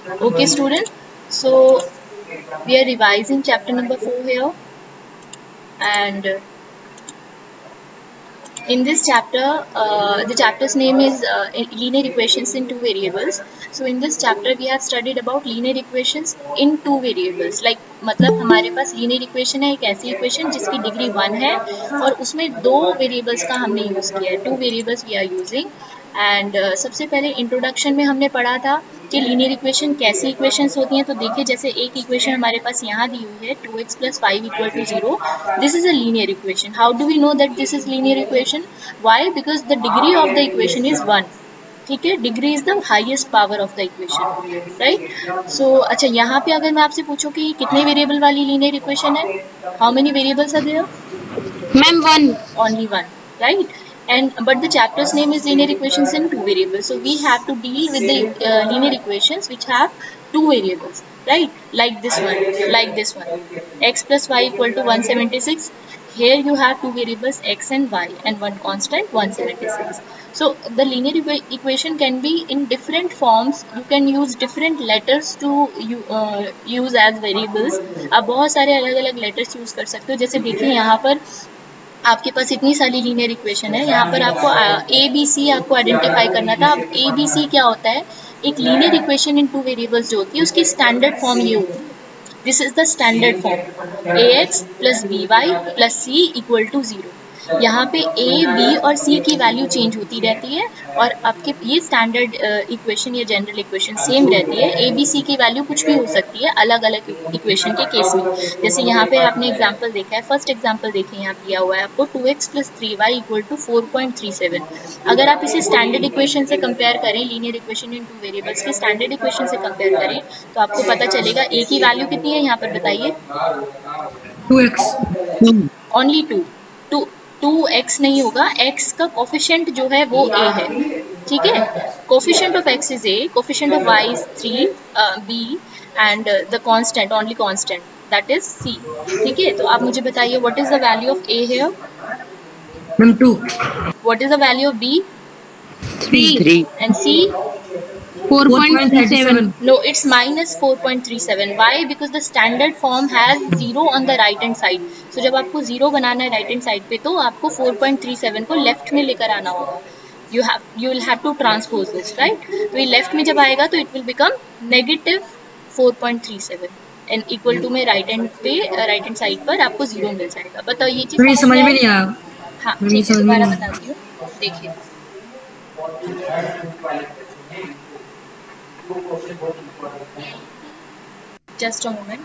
Okay, student. So we are revising chapter number 4 here, and in this chapter, the chapter's name is linear equations in two variables. So in this chapter, we have studied about linear equations in two variables. Like मतलब हमारे पास linear equation है, एक ऐसी equation जिसकी degree 1 है और उसमें दो variables का हमने यूज किया है. Two variables we are using. And सबसे पहले इंट्रोडक्शन में हमने पढ़ा था कि लीनियर इक्वेशन कैसी इक्वेशंस होती हैं. तो देखिए, जैसे एक इक्वेशन हमारे पास यहाँ दी हुई है 2x plus 5 equal to 0. This is a linear equation. How do we know that this is linear equation? Why? Because the degree of the equation is 1. ठीक है, degree is the highest power of the equation, right? So अच्छा, यहाँ पे अगर मैं आपसे पूछूं कि कितने वेरिएबल वाली लीनियर इक्वेशन है, how many variables are there? Ma'am 1. Only one, right? And but the chapter's name is linear equations in two variables, so we have to deal with the linear equations which have two variables, right? Like this one, x plus y equal to 176. Here you have two variables x and y and one constant 176. So the linear equation can be in different forms. You can use different letters to use as variables. आप बहुत सारे अलग अलग letters use कर सकते हो. जैसे देखिए यहाँ पर आपके पास इतनी सारी लीनियर इक्वेशन है. यहाँ पर आपको ए बी सी आपको आइडेंटिफाई करना था. अब ए बी सी क्या होता है? एक linear equation in two variables जो होती है उसकी स्टैंडर्ड फॉर्म ये होती है. This is the standard form. A x plus B Y plus c equal to 0. यहाँ पे ए बी और सी की वैल्यू चेंज होती रहती है और आपके ये स्टैंडर्ड इक्वेशन या जनरल इक्वेशन सेम रहती है. ए बी सी की वैल्यू कुछ भी हो सकती है अलग अलग इक्वेशन के केस में. जैसे यहाँ पे आपने एग्जाम्पल देखा है, फर्स्ट एग्जाम्पल देखिए, यहाँ दिया हुआ है आपको 2x plus 3y equal to 4.37. अगर आप इसे स्टैंडर्ड इक्वेशन से कंपेयर करें, linear equation in two variables की स्टैंडर्ड इक्वेशन से कंपेयर करें, तो आपको पता चलेगा ए की वैल्यू कितनी है यहाँ पर बताइए. 2x. Only to. To x नहीं होगा, एक्स का कोफिशिएंट जो है वो ए है. ठीक है, coefficient of x is a, coefficient of y is 3 b and the constant, only constant, that is c. ठीक है, तो आप मुझे बताइए what is the value of a here? Ma'am 2. What is the value of b 3. And c? 4.37. No, it's minus 4.37. Why? Because the standard form has 0 on the right hand side. So जब आपको 0 बनाना है right hand side पे, तो आपको 4.37 को left में लेकर आना होगा. You will have to transpose this, right? तो ये left में जब आएगा तो it will become negative 4.37 and equal to में right hand side पर आपको 0 मिल जाएगा. बताओ ये चीज मेरी समझ में में नहीं आया. हाँ मेरी ठीक है, समझ में दोबारा नहीं आया. बताती हूँ, देखिए. Just a moment.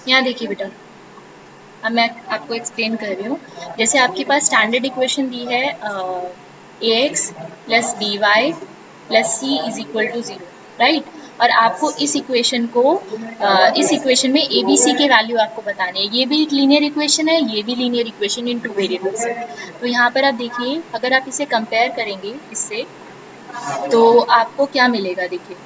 यहाँ देखिए बेटा, अब मैं आपको एक्सप्लेन कर रही हूँ. जैसे आपके पास स्टैंडर्ड इक्वेशन दी है A x plus B Y plus C is equal to 0, right? और आपको इस इक्वेशन में ए बी सी के वैल्यू आपको बताने हैं. ये भी एक लीनियर इक्वेशन है, ये भी linear equation in two variables है. तो यहाँ पर आप देखिए, अगर आप इसे कंपेयर करेंगे इससे, तो आपको क्या मिलेगा? देखिए,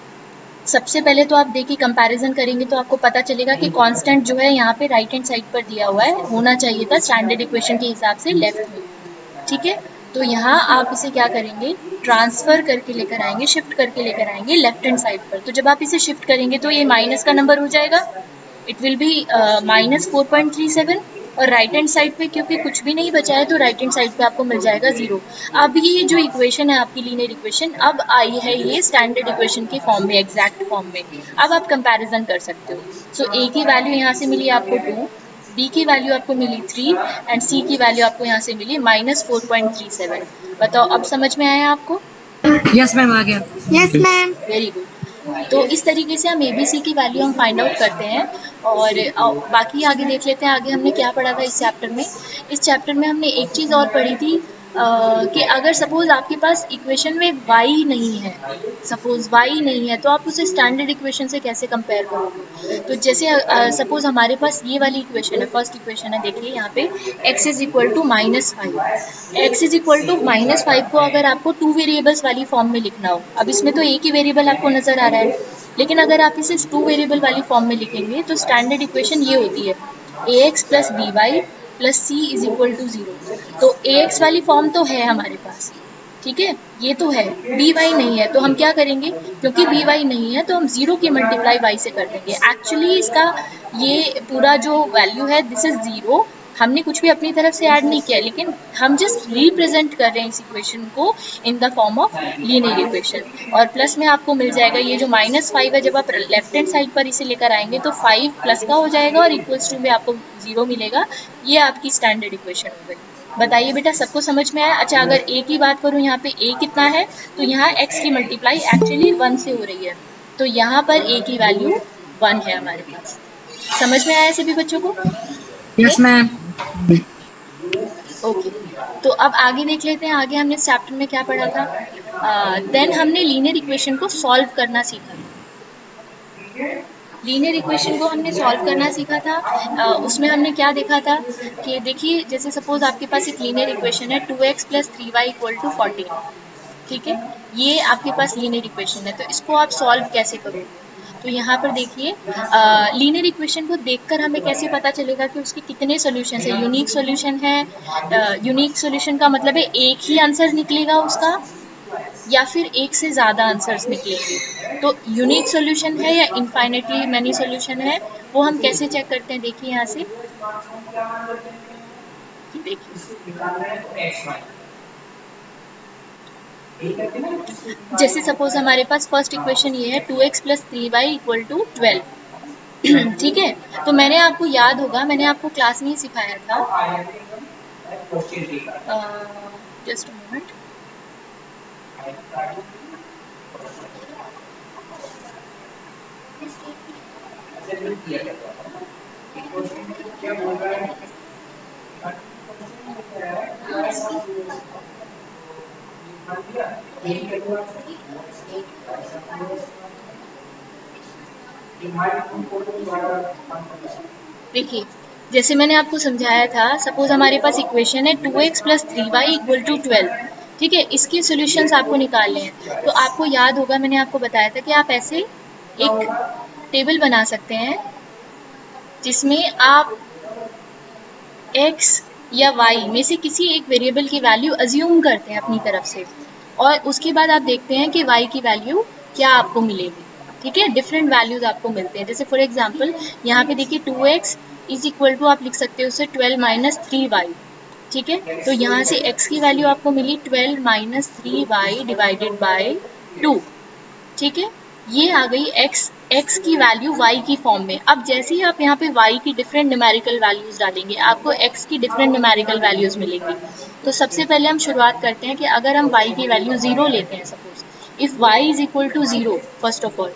सबसे पहले तो आप देखिए कंपैरिजन करेंगे तो आपको पता चलेगा कि कांस्टेंट जो है यहाँ पे राइट हैंड साइड पर दिया हुआ है, होना चाहिए था स्टैंडर्ड इक्वेशन के हिसाब से लेफ्ट में. ठीक है, तो यहाँ आप इसे क्या करेंगे, ट्रांसफर करके लेकर आएंगे, शिफ्ट करके लेकर आएंगे लेफ्ट हैंड साइड पर. तो जब आप इसे शिफ्ट करेंगे तो ये माइनस का नंबर हो जाएगा, इट विल बी माइनस 4.37. और राइट हैंड साइड पे क्योंकि कुछ भी नहीं बचा है तो राइट हैंड साइड पे आपको मिल जाएगा 0. अब ये जो इक्वेशन है आपकी लीनियर इक्वेशन अब आई है ये स्टैंडर्ड इक्वेशन के फॉर्म में, एग्जैक्ट फॉर्म में. अब आप कंपैरिजन कर सकते हो. सो ए की वैल्यू यहाँ से मिली आपको 2, बी की वैल्यू आपको मिली 3 एंड सी की वैल्यू आपको यहाँ से मिली -4.37। बताओ अब समझ में आया आपको? यस मैम, आ गया। Yes ma'am. Very good. तो इस तरीके से हम एबीसी की वैल्यू हम फाइंड आउट करते हैं। और बाकी आगे देख लेते हैं, आगे हमने क्या पढ़ा था इस चैप्टर में। इस चैप्टर में हमने एक चीज़ और पढ़ी थी कि अगर सपोज आपके पास इक्वेशन में y नहीं है, सपोज y नहीं है, तो आप उसे स्टैंडर्ड इक्वेशन से कैसे कंपेयर करोगे? तो जैसे सपोज हमारे पास ये वाली इक्वेशन है, फर्स्ट इक्वेशन है, देखिए यहाँ पे x is equal to -5। x is equal to -5 को अगर आपको टू वेरिएबल्स वाली फॉर्म में लिखना हो, अब इसमें तो एक ही वेरिएबल आपको नजर आ रहा है, लेकिन अगर आप इसे टू वेरिएबल वाली फॉर्म में लिखेंगे तो स्टैंडर्ड इक्वेशन ये होती है ax plus B Y plus C is equal to 0। तो ax वाली फॉर्म तो है हमारे पास, ठीक है, ये तो है, बी वाई नहीं है, तो हम क्या करेंगे, क्योंकि बी वाई नहीं है तो हम 0 की मल्टीप्लाई वाई से कर देंगे। एक्चुअली इसका ये पूरा जो वैल्यू है दिस इज 0, हमने कुछ भी अपनी तरफ से ऐड नहीं किया, लेकिन हम जस्ट रिप्रेजेंट कर रहे हैं इस इक्वेशन को in the form of linear equation. और प्लस में आपको मिल जाएगा ये जो -5 है, जब आप लेफ्ट हैंड साइड पर इसे लेकर आएंगे तो 5 प्लस का हो जाएगा और इक्वल्स टू में आपको 0 मिलेगा। ये आपकी स्टैंडर्ड इक्वेशन हो गई। बताइए बेटा, सबको समझ में आया? अच्छा, अगर a की बात करूँ, यहाँ पे a कितना है, तो यहाँ x की मल्टीप्लाई एक्चुअली 1 से हो रही है, तो यहाँ पर a की वैल्यू 1 है हमारे पास। समझ में आया सभी बच्चों को? Yes ma'am. ओके, तो अब आगे देख लेते हैं, आगे हमने चैप्टर में क्या पढ़ा था। देन हमने लीनियर इक्वेशन को सॉल्व करना सीखा। लीनियर इक्वेशन को हमने सॉल्व करना सीखा था। उसमें हमने क्या देखा था कि देखिए, जैसे सपोज आपके पास एक लीनियर इक्वेशन है 2x plus 3y equal to 14, ठीक है, ये आपके पास लीनियर इक्वेशन है, तो इसको आप सॉल्व कैसे करोगे? तो यहाँ पर देखिए, लीनियर इक्वेशन को देखकर हमें कैसे पता चलेगा कि उसके कितने सॉल्यूशन है? यूनिक सॉल्यूशन है, यूनिक सॉल्यूशन का मतलब है एक ही आंसर निकलेगा उसका, या फिर एक से ज़्यादा आंसर्स निकलेंगे। तो यूनिक सॉल्यूशन है या इनफाइनाइटली मैनी सॉल्यूशन है, वो हम कैसे चेक करते हैं? देखिए यहाँ से, देखिए जैसे सपोज हमारे पास फर्स्ट इक्वेशन ये है 2x plus 3y equal to 12। ठीक है, तो मैंने आपको याद होगा, मैंने आपको क्लास में ही सिखाया था, जस्ट मोमेंट, देखिए जैसे मैंने आपको समझाया था, सपोज हमारे पास इक्वेशन है 2x plus 3y equal to 12, ठीक है, इसके सॉल्यूशंस आपको निकालने हैं। तो आपको याद होगा, मैंने आपको बताया था कि आप ऐसे एक टेबल बना सकते हैं जिसमें आप x या y में से किसी एक वेरिएबल की वैल्यू अज्यूम करते हैं अपनी तरफ से, और उसके बाद आप देखते हैं कि y की वैल्यू क्या आपको मिलेगी। ठीक है, डिफरेंट वैल्यूज आपको मिलते हैं। जैसे फॉर एग्जांपल यहाँ पे देखिए 2x इज इक्वल टू, आप लिख सकते हो उसे 12 माइनस 3y, ठीक है, तो यहाँ से x की वैल्यू आपको मिली 12 माइनस 3y डिवाइडेड बाय 2, ठीक है, ये आ गई x की वैल्यू y की फॉर्म में। अब जैसे ही आप यहाँ पे y की डिफरेंट न्यूमेरिकल वैल्यूज डालेंगे, आपको x की डिफरेंट न्यूमेरिकल वैल्यूज मिलेंगी। तो सबसे पहले हम शुरुआत करते हैं कि अगर हम y की वैल्यू 0 लेते हैं, suppose if y is equal to 0 first of all,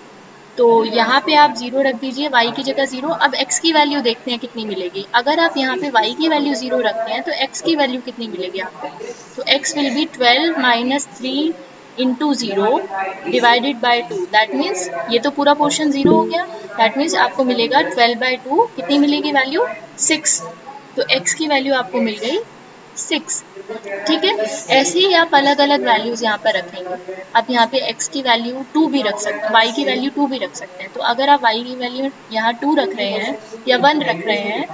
तो यहाँ पे आप 0 रख दीजिए, y की जगह 0। अब x की वैल्यू देखते हैं कितनी मिलेगी। अगर आप यहाँ पे y की वैल्यू 0 रखते हैं तो x की वैल्यू कितनी मिलेगी आपको? तो x will be 12 minus 3 into 0 divided by 2, that means ये तो पूरा पोर्शन 0 हो गया, दैट मीन्स आपको मिलेगा 12 बाय 2, कितनी मिलेगी वैल्यू? 6। तो x की वैल्यू आपको मिल गई 6, ठीक है। ऐसे ही आप अलग अलग वैल्यूज यहाँ पर रखेंगे। आप यहाँ पे x की वैल्यू 2 भी रख सकते हैं, y की वैल्यू 2 भी रख सकते हैं। तो अगर आप y की वैल्यू यहाँ 2 रख रहे हैं या 1 रख रहे हैं,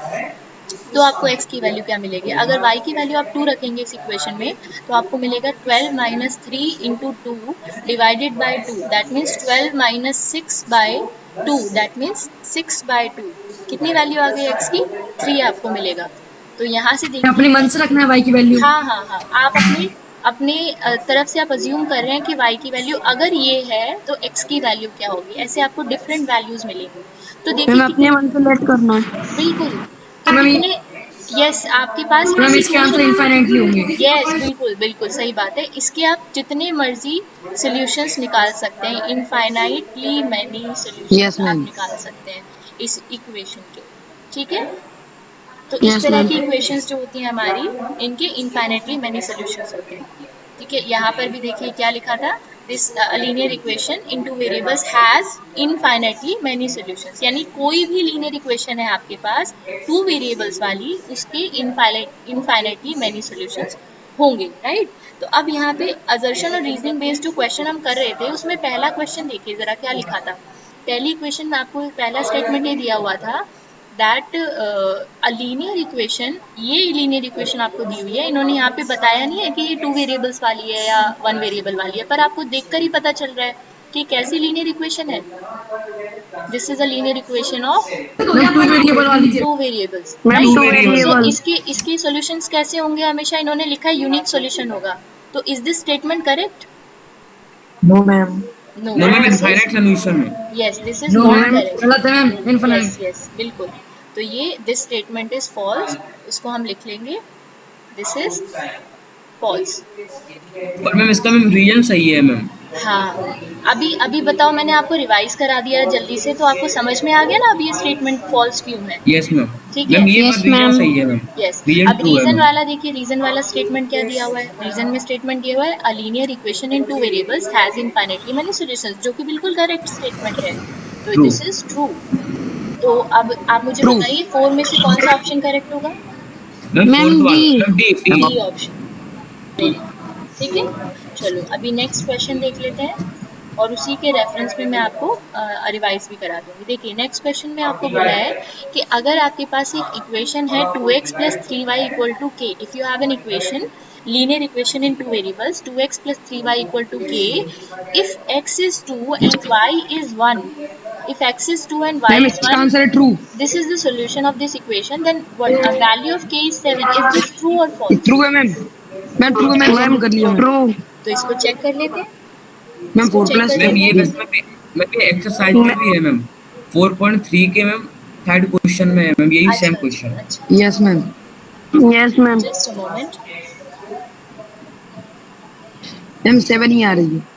तो आपको x की वैल्यू क्या मिलेगी? अगर y की वैल्यू आप 2 रखेंगे इस इक्वेशन में, तो आपको मिलेगा 12 minus 3 into 2 divided by 2, that means 12 minus 6 by 2, that means 6 by 2। कितनी वैल्यू आ गई x की? 3 आपको मिलेगा। तो यहाँ से अपने देखिए, मन से रखना है y की वैल्यू। हाँ हाँ हाँ, आप अपनी अपने तरफ से आप अज्यूम कर रहे हैं कि y की वैल्यू अगर ये है तो x की वैल्यू क्या होगी। ऐसे आपको डिफरेंट वैल्यूज मिलेंगी। तो देखिए मैम अपने कितनी, मन से लेट करना है। बिल्कुल, तो मैम कितने, यस आपके पास मैम इस इसके आंसर इक्वेशन, इनफाइनाइटली होंगे। यस बिल्कुल बिल्कुल सही बात है, इसके आप जितने मर्जी सॉल्यूशंस निकाल सकते हैं, इनफाइनाइटली मैनी यस सॉल्यूशंस आप मैम। निकाल सकते हैं इस इक्वेशन के, ठीक है। तो इस यस तरह मैम। की इक्वेशंस जो होती हैं हमारी, इनके इनफाइनाइटली मैनी सॉल्यूशंस होते हैं, ठीक है। यहाँ पर भी देखिए क्या लिखा था, this linear equation in two variables has infinitely many solutions, यानी कोई भी लीनियर इक्वेशन है आपके पास टू वेरिएबल्स वाली, उसके इनफाइनाइटली मैनी सॉल्यूशंस होंगे, राइट। तो अब यहाँ पे असर्शन और रीजनिंग बेस्ड जो क्वेश्चन हम कर रहे थे, उसमें पहला क्वेश्चन देखिए जरा क्या लिखा था। पहली इक्वेशन में आपको पहला स्टेटमेंट ये दिया हुआ था दैट अ लीनियर इक्वेशन, ये लीनियर इक्वेशन आपको दी हुई है, इन्होंने यहाँ पे बताया नहीं है कि ये टू वेरिएबल्स वाली है या वन वेरिएबल वाली है, पर आपको देखकर ही पता चल रहा है कि कैसी लीनियर इक्वेशन है। This is a linear equation of ma'am two variable वाली। Two variables, ma'am right. Two so variable. इसके सॉल्यूशंस कैसे होंगे, हमेशा इन्होंने लिखा है यूनिक सॉल्यूशन होगा। तो is this statement correct? No ma'am. No, no ma'am, this is, infinite solution है। Yes this is no not ma'am correct. गलत है मैम, यस इनफाइनाइट। यस बिल्कुल। तो ये दिस स्टेटमेंट इज फॉल्स, इसको हम लिख लेंगे, दिस इज फॉल्स। पर मैम इसका मैम रीजन सही है मैम। हाँ, अभी अभी बताओ, मैंने आपको रिवाइज करा दिया जल्दी से, तो आपको समझ में आ गया ना अब ये स्टेटमेंट फॉल्स क्यों है, यस मैम। ठीक है। मैम ये यस बात रीजन मैम। सही है मैम। यस, रीजन अब ट्रू है रीजन मैम। वाला देखिए, रीजन वाला स्टेटमेंट क्या दिया हुआ है, रीजन में स्टेटमेंट दिया हुआ है अ linear equation in two variables has infinitely many solutions, जो कि बिल्कुल करेक्ट स्टेटमेंट है, तो ट्रू। This is true. तो अब आप मुझे ट्रू। बताइए फोर में से कौन सा ऑप्शन करेक्ट होगा? Ma'am ma'am fourth D. वाला, ma'am D D. D option, very good, ठीक है। चलो अभी नेक्स्ट क्वेश्चन देख लेते हैं, और उसी के रेफरेंस में मैं आपको रिवाइज भी करा दूंगी। देखिए नेक्स्ट क्वेश्चन में आपको बोला है कि अगर आपके पास एक इक्वेशन है 2x plus 3y equal to k, if you have an equation, linear equation in two variables 2x plus 3y equal to k, if x is 2 and y is 1, if x is 2 and y ma'am is इसका 1, answer है true. this is the solution of this equation, then what a value of k is 7, is this true or false? True है ma'am. Ma'am true है ma'am, ma'am solve कर लिया ma'am. True. तो इसको check कर लेते हैं, मैम इसको 4 चेक प्लस कर मैम लेते ये हैं। बस मैम ये एक्सरसाइज में भी है मैम। 4.3 के मैम थर्ड क्वेश्चन में है मैम, यही सेम अच्छा क्वेश्चन अच्छा है। अच्छा, yes ma'am. Yes ma'am. Just a moment, ma'am 7 ही आ रही है।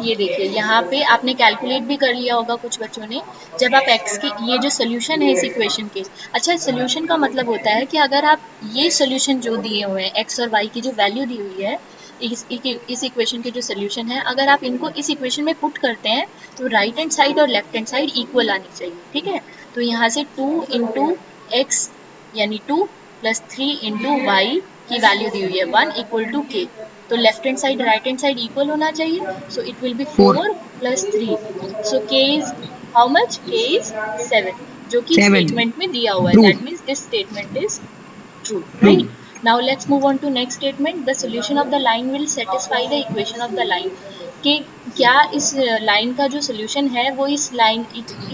ये देखिए यहाँ पे आपने कैलकुलेट भी कर लिया होगा कुछ बच्चों ने, जब आप x की ये जो सोल्यूशन है इस इक्वेशन के, अच्छा सोल्यूशन का मतलब होता है कि अगर आप ये सोल्यूशन जो दिए हुए हैं x और y की जो वैल्यू दी हुई है इस इक्वेशन के जो सोल्यूशन है, अगर आप इनको इस इक्वेशन में पुट करते हैं तो राइट हैंड साइड और लेफ्ट हैंड साइड इक्वल आनी चाहिए, ठीक है। तो यहाँ से 2 इंटू एक्स यानी 2 प्लस 3 इंटू वाई की वैल्यू दी हुई है 1 इक्वल टू के, तो left hand side right hand side equal होना चाहिए, so it will be 4 4 plus 3, so k is how much, k is 7, जो कि 7 स्टेटमेंट में दिया हुआ है, true. That means this statement is true, true. right? Now let's move on to next statement, the solution of the line will satisfy the equation of the line, कि क्या इस line का जो सोल्यूशन है वो इस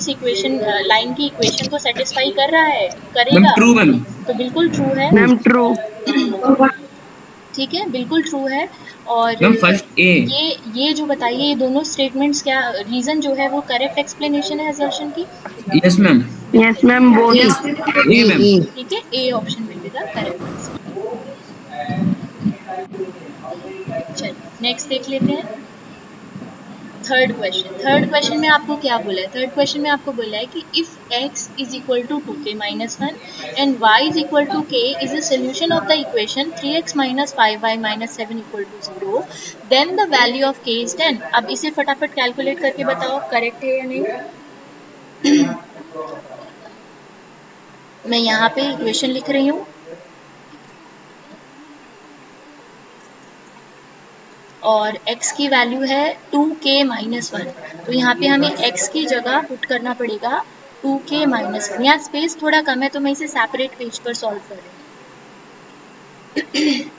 इक्वेशन लाइन की equation को सेटिस्फाई कर रहा है, मैम करेगा, ट्रू मैम। तो बिल्कुल ट्रू है, मैम ट्रू। ठीक है बिल्कुल ट्रू है। और मैम फर्स्ट ए। ये जो बताइए ये दोनों स्टेटमेंट्स क्या रीजन जो है वो करेक्ट एक्सप्लेनेशन है असर्शन की, yes ma'am. Yes ma'am both. Yes A ma'am. ठीक है, A option will be the correct answer. चलिए नेक्स्ट देख लेते हैं थर्ड क्वेश्चन में आपको क्या बोला है, थर्ड क्वेश्चन में आपको बोला है कि if x is equal to 2k minus 1 and y is equal to k is a solution of the equation 3x minus 5y minus 7 equal to 0, then the value of k is 10। अब इसे फटाफट calculate करके बताओ correct है या नहीं। मैं यहाँ पे इक्वेशन लिख रही हूँ और x की वैल्यू है 2k माइनस 1, तो यहाँ पे हमें x की जगह पुट करना पड़ेगा 2k माइनस 1, यहाँ स्पेस थोड़ा कम है तो मैं इसे सेपरेट पेज पर सॉल्व कर रही हूँ।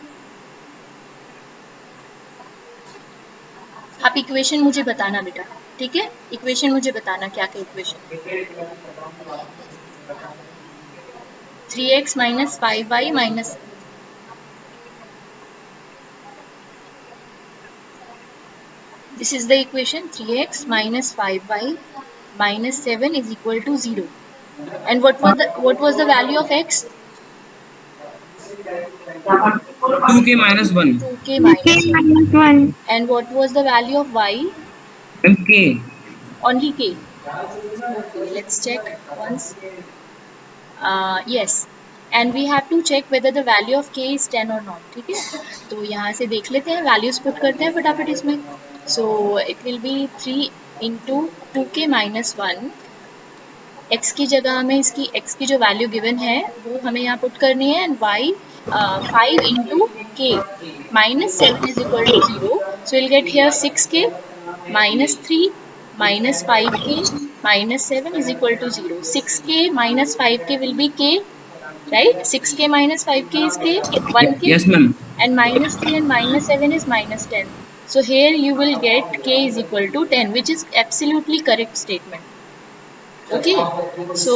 आप इक्वेशन मुझे बताना बेटा, ठीक है, इक्वेशन मुझे बताना क्या क्या equation, 3x minus 5y minus, this is the equation 3x minus 5y minus 7 is equal to 0, And what was the value of x? 2k minus 1. 2k minus 1. minus 1. And what was the value of y? Ma'am, k. Only k. Okay, let's check once. Yes, and we have to check whether the value of k is 10 or not. ठीक है, तो यहाँ से देख लेते हैं, values put करते हैं फटाफट इसमें. So it will be 3 into 2k minus 1. x की जगह हमें इसकी x की जो वैल्यू गिवन है वो हमें यहाँ पुट करनी है. And y 5 into k minus 7 is equal to 0. So will get here 6k minus 3 minus 5k minus 7 is equal to 0. 6k minus 5k will be k, right? 6k minus 5k is k, 1k. Yes, ma'am. And minus 3 and minus 7 is minus 10. So here you will get k is equal to 10, which is absolutely correct statement. Okay, so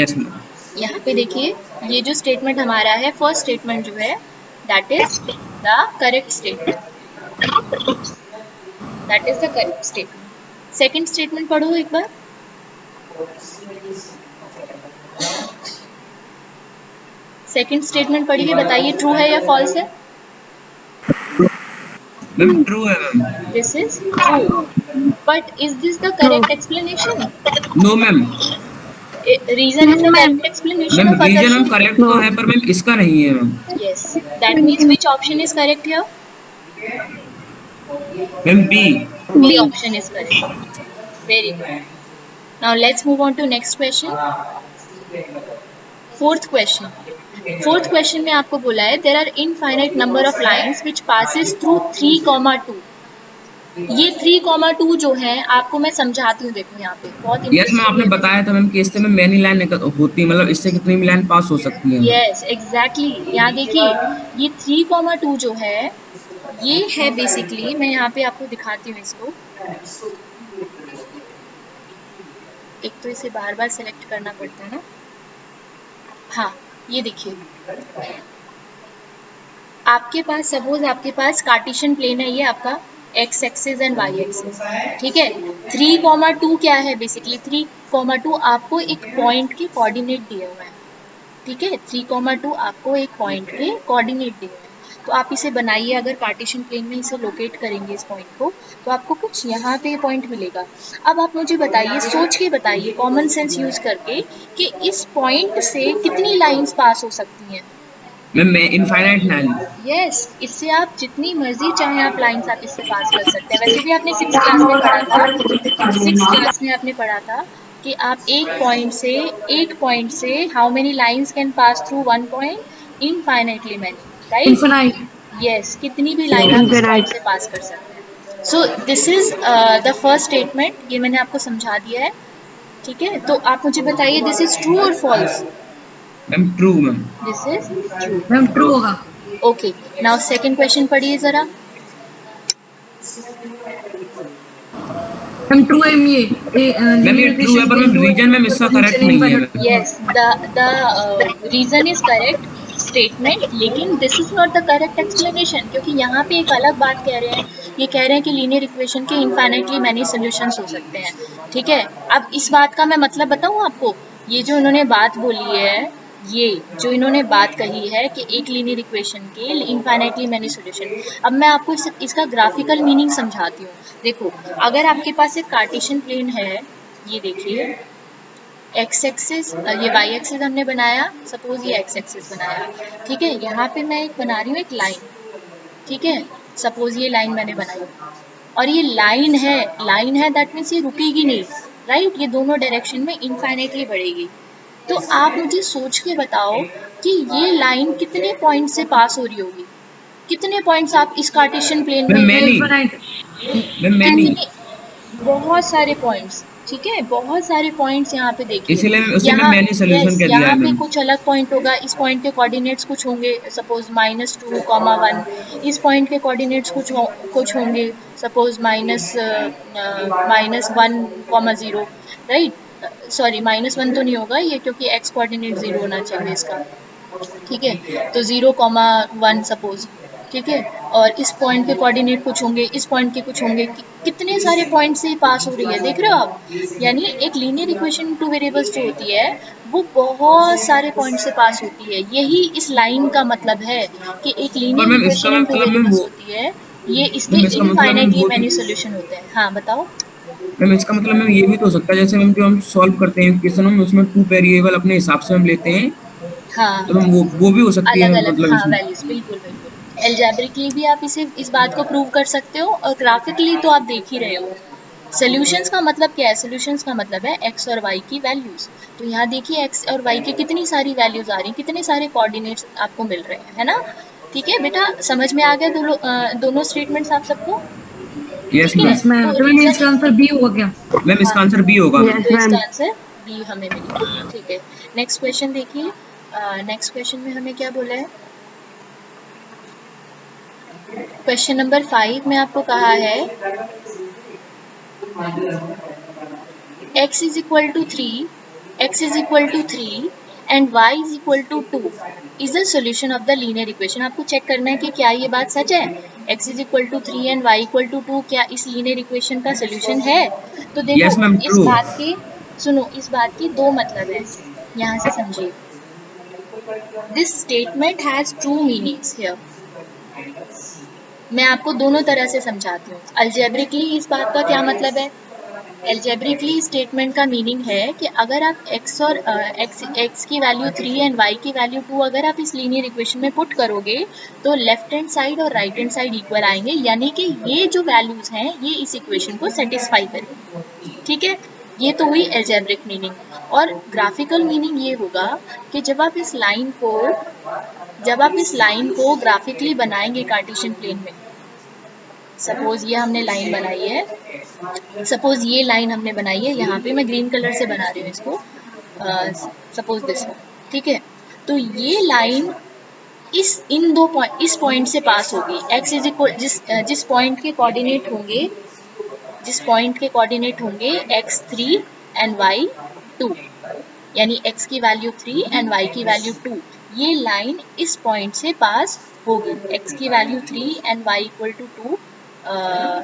Yes, ma'am. यहाँ पे देखिए ये जो statement हमारा है, first statement जो है that is the correct statement. That is the correct statement. Second statement पढ़ो एक बार. सेकंड स्टेटमेंट पढ़िए, बताइए ट्रू है या फॉल्स है. Ma'am, true है ma'am. This is true. But is this the correct explanation? No, ma'am. Reason is the correct explanation Ma'am, of other reason हम thing. correct तो है पर मैम इसका नहीं है ma'am. Yes. That means which option is correct here? Ma'am, B. B option is correct. Very good. Now let's move on to next question. Fourth question. Fourth question में आपको बोला है there are infinite number of lines which passes through 3,2. ये 3,2 जो है आपको मैं समझाती हूँ. देखो यहाँ पे बहुत Yes, मैम आपने बताया था मैम कि इससे में मैनी लाइन होती है, मतलब इससे कितनी भी लाइन पास हो सकती है. Yes exactly. यहाँ देखिए ये 3,2 जो है ये है बेसिकली, मैं यहाँ पे आपको दिखाती हूँ इसको. एक तो इसे बार बार सेलेक्ट करना पड़ता है ना. हाँ ये देखिए आपके पास सपोज आपके पास कार्टेशियन प्लेन है, ये आपका x axis and y axis. ठीक है, 3,2 क्या है बेसिकली. 3,2 आपको एक पॉइंट के कोऑर्डिनेट दिए हुए हैं. ठीक है, 3,2 आपको एक पॉइंट के कोऑर्डिनेट दिए हुए हैं. तो आप इसे बनाइए, अगर कार्टेशियन प्लेन में इसे लोकेट करेंगे इस पॉइंट को तो आपको कुछ यहाँ पे पॉइंट मिलेगा. अब आप मुझे बताइए, सोच के बताइए कॉमन सेंस यूज करके कि इस पॉइंट से कितनी लाइंस पास हो सकती हैं. Ma'am infinite line. यस, इससे आप जितनी मर्जी चाहे आप लाइंस आप इससे पास कर सकते हैं. वैसे भी आपने 6th क्लास में पढ़ा था, 6th क्लास में आपने पढ़ा था कि आप एक पॉइंट से how many lines can pass through one point. Infinitely many, right. Infinite. Yes, कितनी भी लाइन आप इस पॉइंट से पास कर सकते हैं. So this is the first statement. ये मैंने आपको समझा दिया है. ठीक है, तो आप मुझे बताइए दिस इज ट्रू और false. Ma'am true ma'am. This is true. Ma'am true होगा. ओके, नाउ सेकंड क्वेश्चन पढ़िए जरा. मैम ट्रू है ये. मैम ये ट्रू है पर मैम रीजन मैम इसका करेक्ट नहीं है. Yes, the reason is correct statement, लेकिन this is not the correct explanation, क्योंकि यहाँ पे एक अलग बात कह रहे हैं. ये कह रहे हैं कि लीनियर इक्वेशन के इनफाइनाइटली मैनी सॉल्यूशंस हो सकते हैं. ठीक है, अब इस बात का मैं मतलब बताऊँ आपको. ये जो इन्होंने बात बोली है, ये जो इन्होंने बात कही है कि एक लीनियर इक्वेशन के इनफाइनाइटली मैनी सॉल्यूशन, अब मैं आपको इसका ग्राफिकल मीनिंग समझाती हूँ. देखो, अगर आपके पास एक कार्टेशियन प्लेन है, ये देखिए x एक्सिस, ये y एक्सिस हमने बनाया, सपोज ये x एक्सिस बनाया. ठीक है, यहाँ पे मैं एक बना रही हूँ एक लाइन. ठीक है, सपोज ये लाइन मैंने बनाई और ये लाइन है दैट मीन्स ये रुकेगी नहीं, राइट. ये दोनों डायरेक्शन में इनफाइनाइटली बढ़ेगी. तो आप मुझे सोच के बताओ कि ये लाइन कितने पॉइंट से पास हो रही होगी. कितने पॉइंट्स आप इस कार्टेशियन प्लेन में. मैनी. बहुत सारे पॉइंट्स. ठीक है, बहुत सारे पॉइंट्स यहाँ पे देखिए. इसलिए उसी में मैंने सॉल्यूशन कह दिया है. यहाँ पे मैम कुछ अलग पॉइंट होगा, इस पॉइंट के कोऑर्डिनेट्स कुछ होंगे, सपोज -2, 1. इस पॉइंट के कोऑर्डिनेट्स कुछ होंगे, सपोज -1, 0, राइट. सॉरी, -1 तो नहीं होगा ये, क्योंकि x कोऑर्डिनेट 0 होना चाहिए इसका. ठीक है, तो 0, 1 सपोज ठीक है, और इस पॉइंट के कोऑर्डिनेट कुछ होंगे, इस पॉइंट के कुछ होंगे, कितने सारे पॉइंट से पास हो रही है, देख रहे हो आप? यानी एक लीनियर इक्वेशन टू वेरिएबल्स जो होती है वो बहुत सारे पॉइंट से पास होती है। यही इस लाइन का मतलब है कि एक पर लीनियर मैम इसका इक्वेशन इन टू मतलब मैम वेरिएबल्स वो होती है, ये इसके मैम इसका मतलब मैम इनफाइनाइटली वो भी मेनी सोल्यूशन होते हैं। हाँ बताओ। मैम इसका मतलब मैम ये भी तो हो सकता है जैसे मैम जो हम सॉल्व करते हैं इक्वेशन हम उसमें टू वेरिएबल अपने हिसाब से हम लेते हैं, हाँ, तो मैम वो भी हो सकती है अलग मैम अलग, मतलब हाँ, इसमें। वैल्यूज, बिल्कुल बिल्कुल। एल्जेब्रिकली भी आप इसे इस बात को प्रूव कर सकते हो, और ग्राफिकली तो आप देख ही रहे हो। सॉल्यूशंस का मतलब क्या है? सॉल्यूशंस का मतलब है एक्स और वाई की वैल्यूज। तो यहाँ देखिए एक्स और वाई की कितनी सारी वैल्यूज आ रही हैं, कितने सारे कोऑर्डिनेट्स आपको मिल रहे हैं, है ना? ठीक है बेटा, समझ में आ गया दोनों स्टेटमेंट्स आप सबको? यस ठीक है, मैम। यस मैम, तो तो मैम इसका रीजन, आंसर बी होगा क्या? मैम हाँ, इसका आंसर बी होगा। यस तो इसका मैम। आंसर बी हमें मिल गया। ठीक है, नेक्स्ट क्वेश्चन देखिए। नेक्स्ट क्वेश्चन में हमें क्या बोला है? क्वेश्चन नंबर 5 में आपको कहा है x is equal to 3, x is equal to 3 and y is equal to 2 is the solution of the linear equation। आपको चेक करना है कि क्या ये बात सच है, x is equal to 3 and y equal to 2 क्या इस linear equation का solution है? तो देखो यस मैम इस ट्रू। बात के, सुनो, इस बात की दो मतलब है, यहाँ से समझिए। This statement has two meanings here। मैं आपको दोनों तरह से समझाती हूँ। अल्जेब्रिकली इस बात का क्या मतलब है? एल्जेब्रिकली स्टेटमेंट का मीनिंग है कि अगर आप x और x की वैल्यू 3 एंड y की वैल्यू 2 अगर आप इस लीनियर इक्वेशन में पुट करोगे तो लेफ्ट हैंड साइड और राइट हैंड साइड इक्वल आएंगे, यानी कि ये जो वैल्यूज हैं ये इस इक्वेशन को सेटिस्फाई करेंगे। ठीक है, ये तो हुई एल्जेब्रिक मीनिंग। और ग्राफिकल मीनिंग ये होगा कि जब आप इस लाइन को ग्राफिकली बनाएंगे कार्टेशियन प्लेन में, सपोज ये हमने लाइन बनाई है, सपोज ये लाइन हमने बनाई है, यहाँ पे मैं ग्रीन कलर से बना रही हूँ इसको, सपोज दिस वन। ठीक है, तो ये लाइन इस पॉइंट से पास होगी। x इज इक्वल जिस पॉइंट के कोऑर्डिनेट होंगे, x3 एंड y2, यानी x की वैल्यू 3 एंड y की वैल्यू 2, ये लाइन इस पॉइंट से पास होगी। x की value 3 and y equal to 2,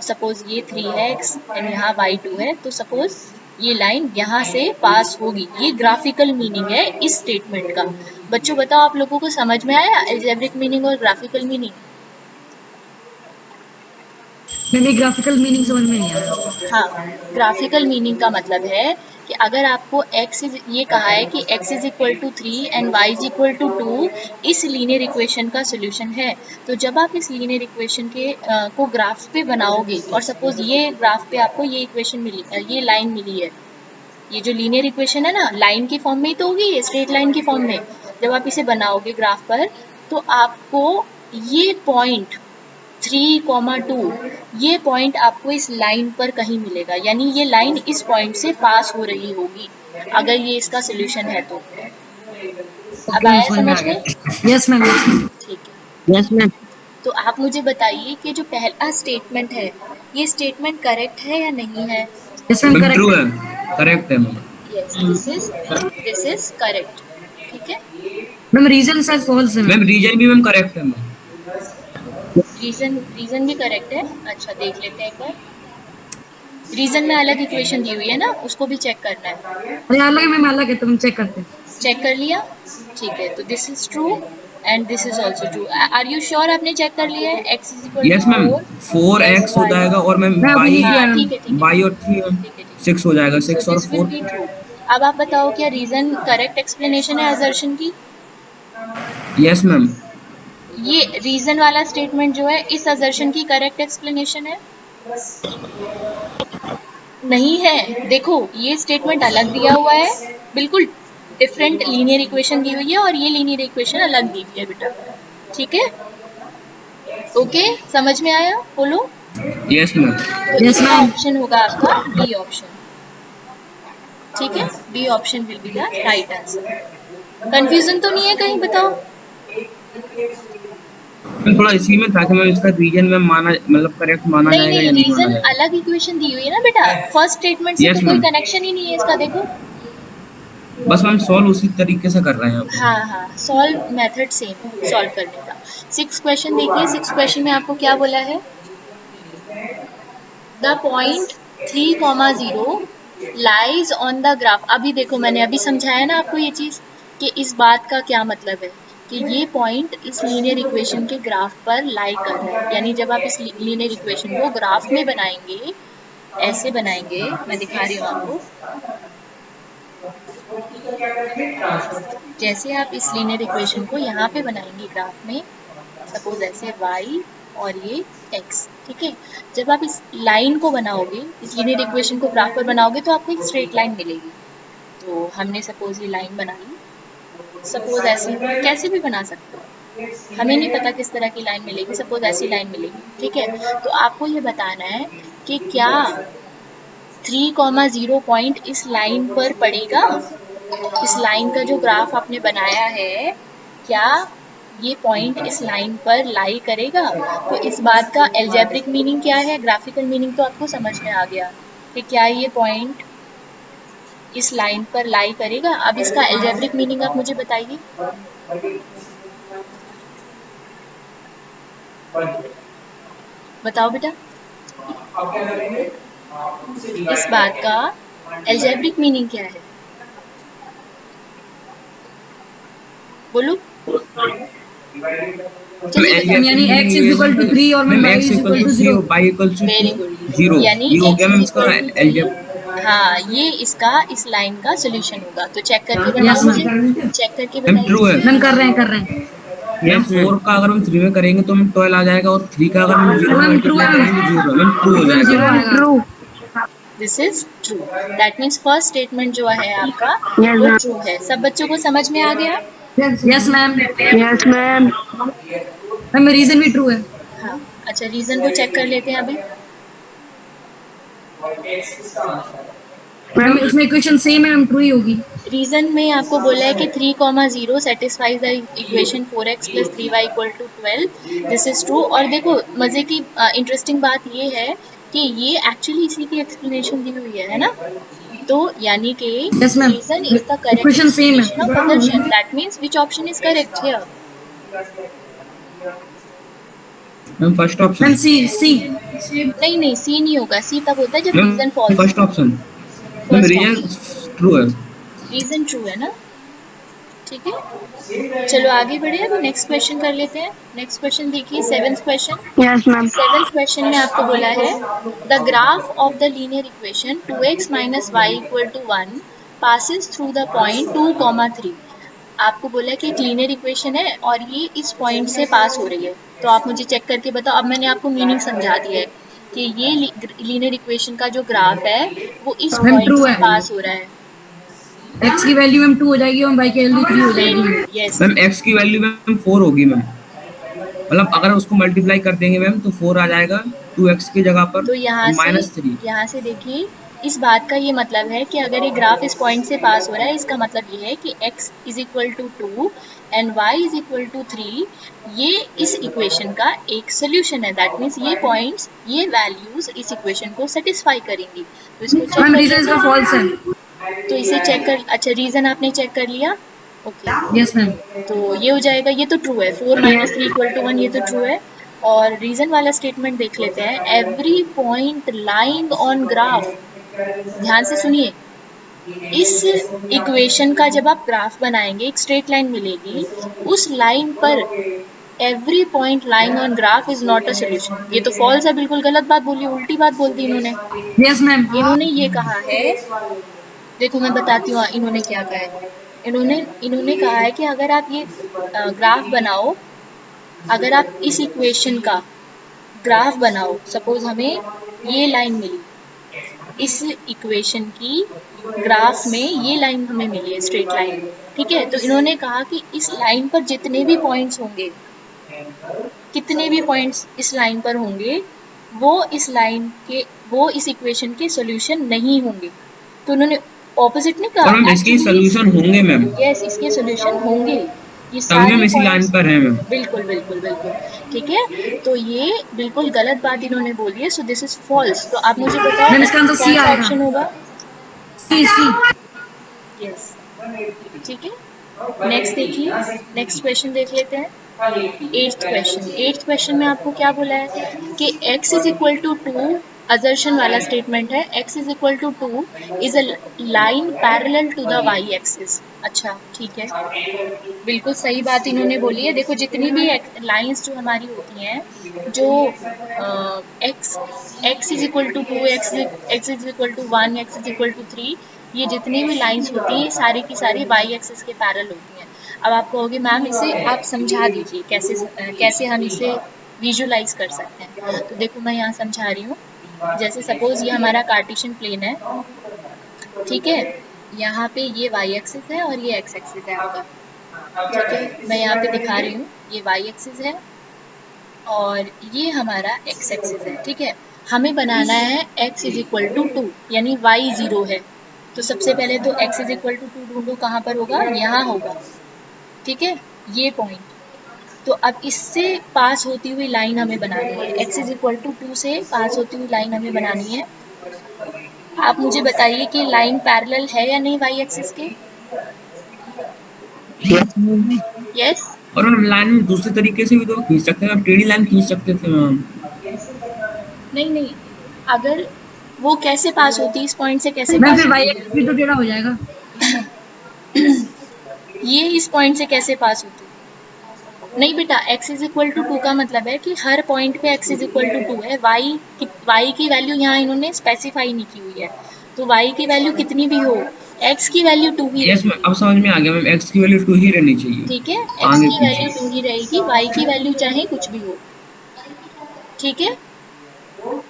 suppose ये 3 है x एंड यहाँ y2 है, तो सपोज ये लाइन यहाँ से पास होगी। ये ग्राफिकल मीनिंग है इस स्टेटमेंट का। बच्चों बताओ, आप लोगों को समझ में आया अलजेब्रिक मीनिंग और ग्राफिकल मीनिंग? मैंने ग्राफिकल मीनिंग समझ में नहीं आया। हाँ, ग्राफिकल मीनिंग का मतलब है कि अगर आपको ये कहा है कि x is equal to 3 and y is equal to 2 इस लीनियर इक्वेशन का सोल्यूशन है, तो जब आप इस लीनियर इक्वेशन को ग्राफ पे बनाओगे और सपोज ये ग्राफ पे आपको ये इक्वेशन मिली, ये लाइन मिली है, ये जो लीनियर इक्वेशन है ना, लाइन की फॉर्म में ही तो होगी, स्ट्रेट लाइन की फॉर्म में। जब आप इसे बनाओगे ग्राफ पर तो आपको ये पॉइंट 3,2 ये पॉइंट आपको इस लाइन पर कहीं मिलेगा, यानी ये लाइन इस पॉइंट से पास हो रही होगी अगर ये इसका सोल्यूशन है तो। अब ओके, आया समझ में आ समझ में? गया। Yes ma'am, yes ma'am. ठीक है, यस मैम। तो आप मुझे बताइए कि जो पहला स्टेटमेंट है ये स्टेटमेंट करेक्ट है या नहीं है? Yes ma'am, ma'am true correct है, है। करेक्ट है ma'am. Yes, this is correct. ठीक है, मैम रीजन शायद फॉल्स है मैम मैम। रीजन भी मैम करेक्ट है मैम। रीजन भी करेक्ट है। अच्छा, देख लेते हैं एक बार। रीजन में अलग इक्वेशन दी हुई है ना, उसको भी चेक करना है। अरे अलग है मैम, अलग है, तो हम चेक करते हैं। चेक कर लिया? ठीक है, तो this is true and this is also true. Are you sure आपने चेक कर लिया है? x is equal to yes ma'am 4, yes 4x हो y, जाएगा और मैम मैं अभी y, नहीं किया हाँ मैम। ठीक है ठीक है y और 3 मैम ठीक है ठीक 6 हो जाएगा, है, सो 6 और दिस विल 4। Be true. अब आप बताओ क्या रीजन करेक्ट एक्सप्लेनेशन है असर्शन की? Yes ma'am. ये रीजन वाला स्टेटमेंट जो है इस असर्शन की करेक्ट एक्सप्लेनेशन है? नहीं है। देखो ये स्टेटमेंट अलग दिया हुआ है, बिल्कुल डिफरेंट लीनियर इक्वेशन दी हुई है और ये लीनियर इक्वेशन अलग दी हुई है बेटा। ठीक है, ओके, समझ में आया? बोलो। Yes ma'am. तो यस इसका मैम। ऑप्शन होगा आपका डी ऑप्शन। ठीक है, D option will be the right answer. Confusion तो नहीं है कहीं, बताओ। मैम थोड़ा इसी में था कि मैम इसका रीजन में माना मतलब करेक्ट माना नहीं जाएगा नहीं, या नहीं माना रीजन जाएगा। अलग इक्वेशन दी हुई है ना बेटा, फर्स्ट स्टेटमेंट से तो यस कोई मैम, कनेक्शन ही नहीं है इसका, देखो। बस मैम सॉल्व उसी तरीके से कर रहे हैं आप। हाँ हाँ, सॉल्व मेथड सेम सॉल्व करने का। सिक्स क्वेश्चन देखिए, सिक्स क्वेश्चन में आपको क्या बोला है, the point 3,0 lies on the graph. अभी देखो मैंने अभी समझाया ना आपको ये चीज कि इस बात का क्या मतलब है कि ये पॉइंट इस लीनियर इक्वेशन के ग्राफ पर लाई कर रहा है। यानी जब आप इस लीनियर इक्वेशन को ग्राफ में बनाएंगे, ऐसे बनाएंगे, मैं दिखा रही हूँ आपको, जैसे आप इस लीनियर इक्वेशन को यहाँ पे बनाएंगे ग्राफ में, सपोज ऐसे y और ये x, ठीक है। जब आप इस लाइन को बनाओगे, इस लीनियर इक्वेशन को ग्राफ पर बनाओगे तो आपको एक स्ट्रेट लाइन मिलेगी। तो हमने सपोज ये लाइन बना ली, सपोज ऐसे कैसे भी बना सकते हो, हमें नहीं पता किस तरह की लाइन मिलेगी, सपोज ऐसी लाइन मिलेगी, ठीक है। तो आपको ये बताना है कि क्या 3,0 पॉइंट इस लाइन पर पड़ेगा, इस लाइन का जो ग्राफ आपने बनाया है, क्या ये पॉइंट इस लाइन पर लाई करेगा। तो इस बात का एल्जेब्रिक मीनिंग क्या है, ग्राफिकल मीनिंग तो आपको समझ में आ गया कि क्या ये पॉइंट इस लाइन पर लाई करेगा। अब इसका एल्जेब्रिक मीनिंग आप मुझे बताइए, बताओ बेटा, इस बात का एल्जेब्रिक मीनिंग क्या है, बोलो। चलिए बताओ। यानी x इज इक्वल टू 3 और ma'am y x is equal equal to to 3 0। और y equal to very good, 0, यानी ये हो x गया मैम इज इसका इक्वल टू 3, हाँ ये इसका इस लाइन का सोल्यूशन होगा। तो चेक करके बताओ यस मुझे, मैम, चेक करके मैम ट्रू है। बताइए। मैम कर रहे हैं, कर रहे हैं। मैम 4 का अगर हम 3 में करेंगे तो मैम 12 आ जाएगा, और 3 का अगर हम 0 में मैम ट्रू मल्टीप्लाई है, करेंगे तो 0, मैम ट्रू हो मैम जाएगा। 0 मैम आएगा। True. This is true, that means first statement जो है आपका यस वो मैम। ट्रू है। सब बच्चों को समझ में आ गया। Yes ma'am, yes ma'am. Ma'am reason भी ट्रू है। हाँ, अच्छा रीजन को चेक कर लेते हैं अभी। मैम मैम उसमें इक्वेशन सेम है, मैम ट्रू ही होगी। रीजन में आपको बोला है कि 3,0 satisfies the equation 4x plus 3y equal to 12, this is true. और देखो मजे की इंटरेस्टिंग बात ये है कि ये एक्चुअली इसी की एक्सप्लेनेशन दी हुई है ना। तो यानी कि yes ma'am, reason is the correct equation same explanation of है। Assertion, that means which option is correct here. Ma'am first ma'am option. C C. नहीं नहीं, सी नहीं होगा, सी तब होता है जब मैम रीजन फॉल्स फर्स्ट हो। Option. Ma'am first reason option, true है। रीजन ट्रू है ना, ठीक है। चलो आगे बढ़े, अभी नेक्स्ट क्वेश्चन कर लेते हैं। नेक्स्ट क्वेश्चन देखिए, seventh question. Yes ma'am. Seventh question में आपको बोला है the graph of the linear equation 2x minus Y equal to 1 passes through the point 2,3। आपको बोला है कि एक लीनियर इक्वेशन है और ये इस पॉइंट से पास हो रही है। तो आप मुझे चेक करके बताओ। अब मैंने आपको मीनिंग समझा दिया है कि ये लीनियर इक्वेशन का जो ग्राफ है वो इस मैम पॉइंट ट्रू से है, पास हो रहा है। x की वैल्यू मैम 2 हो जाएगी और y की वैल्यू 3 हो वेरी जाएगी। Good, yes. मैम x की वैल्यू मैम 4 होगी मैम, मतलब अगर उसको मल्टीप्लाई कर देंगे मैम तो 4 आ जाएगा 2x की जगह पर, तो -3। यहाँ से देखिए, इस बात का ये मतलब है कि अगर ये ग्राफ इस पॉइंट से पास हो रहा है, इसका मतलब ये है कि x is equal to 2 and y is equal to 3, ये इस इक्वेशन का एक सोल्यूशन है। दैट मीन्स ये पॉइंट्स, ये वैल्यूज इस इक्वेशन को सेटिस्फाई करेंगी। तो इसको चेक मैम कर रीजन लेते इसका हैं। फॉल्स है। तो इसे चेक कर, अच्छा रीजन आपने चेक कर लिया, ओके। यस मैम, तो ये हो जाएगा, ये तो ट्रू है, 4 माइनस 3 इक्वल टू 1, ये तो ट्रू है। और रीजन वाला स्टेटमेंट देख लेते हैं, every point lying on graph. ध्यान से सुनिए, इस इक्वेशन का जब आप ग्राफ बनाएंगे, एक स्ट्रेट लाइन मिलेगी, उस लाइन पर every point lying on graph is not a solution. ये तो फॉल्स है, बिल्कुल गलत बात बोली, उल्टी बात बोल दी इन्होंने। यस मैम, इन्होंने ये कहा है, देखो मैं बताती हूँ इन्होंने क्या कहा है। इन्होंने कहा है कि अगर आप ये ग्राफ बनाओ, अगर आप इस इक्वेशन का ग्राफ बनाओ, सपोज हमें ये लाइन मिली, इस इक्वेशन की ग्राफ में ये लाइन हमें मिली है, स्ट्रेट लाइन, ठीक है। तो इन्होंने कहा कि इस लाइन पर जितने भी पॉइंट्स होंगे, कितने भी पॉइंट्स इस लाइन पर होंगे, वो इस लाइन के, वो इस इक्वेशन के सॉल्यूशन नहीं होंगे। तो उन्होंने ऑपोजिट नहीं पर कहा, मैम इसके एक्चुअली सोल्यूशन होंगे मैम, यस इसके सॉल्यूशन होंगे, ये तभी हम सारे इसी लाइन पॉइंट्स। पर हैं मैम। बिल्कुल बिल्कुल बिल्कुल, ठीक है। तो ये बिल्कुल गलत बात इन्होंने बोली है, सो दिस इज फॉल्स। तो आप मुझे बताओ मैम इसका आंसर सी कौन सा आएगा। ऑप्शन होगा। सी सी। यस, ठीक है। नेक्स्ट देखिए, नेक्स्ट क्वेश्चन देख लेते हैं। एट्थ क्वेश्चन में आपको क्या बोला है कि x is equal to 2, assertion वाला स्टेटमेंट है, x is equal to 2 is a line parallel to the y axis. अच्छा ठीक है, बिल्कुल सही बात इन्होंने बोली है। देखो जितनी भी लाइंस जो हमारी होती हैं, जो x is equal to 2, x is equal to 1, x is equal to 3, ये जितनी भी लाइंस होती हैं सारी की सारी y एक्सिस के पैरेलल होती हैं। अब आप कहोगे मैम इसे आप समझा दीजिए कैसे हम इसे विजुलाइज कर सकते हैं। तो देखो मैं यहाँ समझा रही हूँ। जैसे सपोज ये हमारा कार्टेशियन प्लेन है, ठीक है, यहाँ पे ये y एक्सिस है और ये x एक्सिस है आपका, ठीक है, मैं यहाँ पे दिखा रही हूँ, ये y एक्सिस है और ये हमारा x एक्सिस है, ठीक है। हमें बनाना है x इज इक्वल टू 2, यानी y 0 है। तो सबसे पहले तो x इज इक्वल टू 2 ढूंढो, कहाँ पर होगा, यहाँ होगा, ठीक है, ये पॉइंट। तो अब इससे पास होती हुई लाइन हमें बनानी है, x इज इक्वल टू 2 से पास होती हुई लाइन हमें बनानी है। आप मुझे बताइए कि लाइन पैरेलल है या नहीं y एक्सिस के? यस। और हम लाइन में दूसरे तरीके से भी तो खींच सकते हैं, हम टेढ़ी लाइन खींच सकते थे मैम। नहीं, अगर वो कैसे पास होती, इस पॉइंट से कैसे मैम पास फिर y होती एक्सिस भी तो टेढ़ा हो जाएगा। ये इस पॉइंट से कैसे पास होती? नहीं बेटा, x इज इक्वल टू 2 का मतलब है कि हर पॉइंट पे x इज इक्वल टू 2 है। y की वैल्यू यहाँ इन्होंने स्पेसिफाई नहीं की हुई है, तो y की वैल्यू कितनी भी हो, x की वैल्यू 2 ही यस मैम, रहेगी, अब समझ में आ गया मैम, x की वैल्यू 2 ही रहनी चाहिए, ठीक है, x आगे की पीछे। वैल्यू 2 ही रहेगी, y की वैल्यू चाहे कुछ भी हो, ठीक है।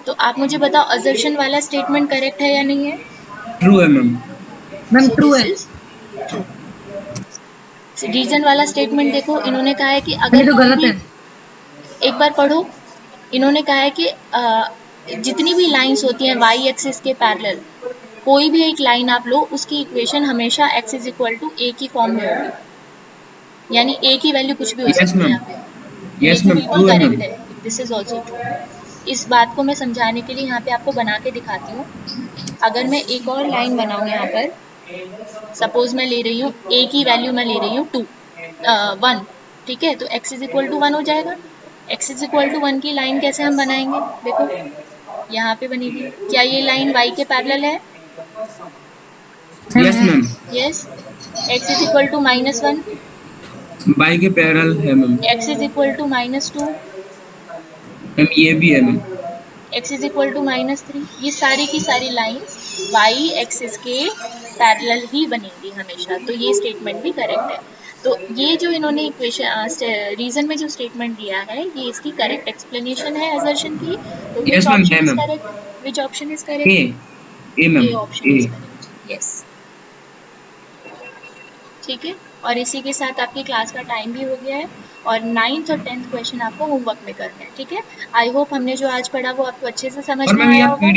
तो आप मुझे बताओ असर्शन वाला स्टेटमेंट करेक्ट है या नहीं है? ट्रू है ma'am. Ma'am so true this है। Is true. रीजन वाला स्टेटमेंट देखो, इन्होंने कहा है कि ये अगर तो कोई गलत भी, है। एक बार पढ़ो, इन्होंने कहा है कि जितनी भी लाइंस होती हैं y एक्सिस के पैरेलल, कोई भी एक लाइन आप लो, उसकी इक्वेशन हमेशा x is equal to a की फॉर्म में होगी, यानी a की वैल्यू कुछ भी हो यस सकती है मैम, यहाँ पे। ये यस भी मैम, बिल्कुल ट्रू है मैम। करेक्ट है, दिस इज ऑल्सो ट्रू। इस बात को मैं समझाने के लिए यहाँ पे आपको बना के दिखाती हूँ। अगर मैं एक और लाइन बनाऊँ यहाँ पर, सपोज मैं ले रही हूँ a की वैल्यू, मैं ले रही हूँ 1, ठीक है, तो x इज इक्वल टू 1 हो जाएगा। x इज इक्वल टू 1 की लाइन कैसे हम बनाएंगे, देखो यहाँ पे बनेगी, क्या ये लाइन y के पैरेलल है? Yes ma'am, yes. x is equal to -1, Y के पैरेलल है ma'am. x is equal to -2, ma'am ये भी है ma'am. x is equal to -3, ये सारी की सारी लाइंस y एक्सिस के पैरेलल ही बनेंगी हमेशा, तो ये स्टेटमेंट भी करेक्ट है। तो ये जो इन्होंने इक्वेशन रीजन में जो स्टेटमेंट दिया है, ये इसकी करेक्ट एक्सप्लेनेशन है असर्शन की। तो विच यस मैम, है option is ma'am. Correct, which option is a, correct? A ma'am, A option A. Is correct, yes, ठीक है। और इसी के साथ आपकी क्लास का टाइम भी हो गया है, और 9th और 10th क्वेश्चन आपको होमवर्क में करना है, ठीक है। आई होप हमने जो आज पढ़ा वो आपको अच्छे से समझ और में मैम ये आया आप होगा।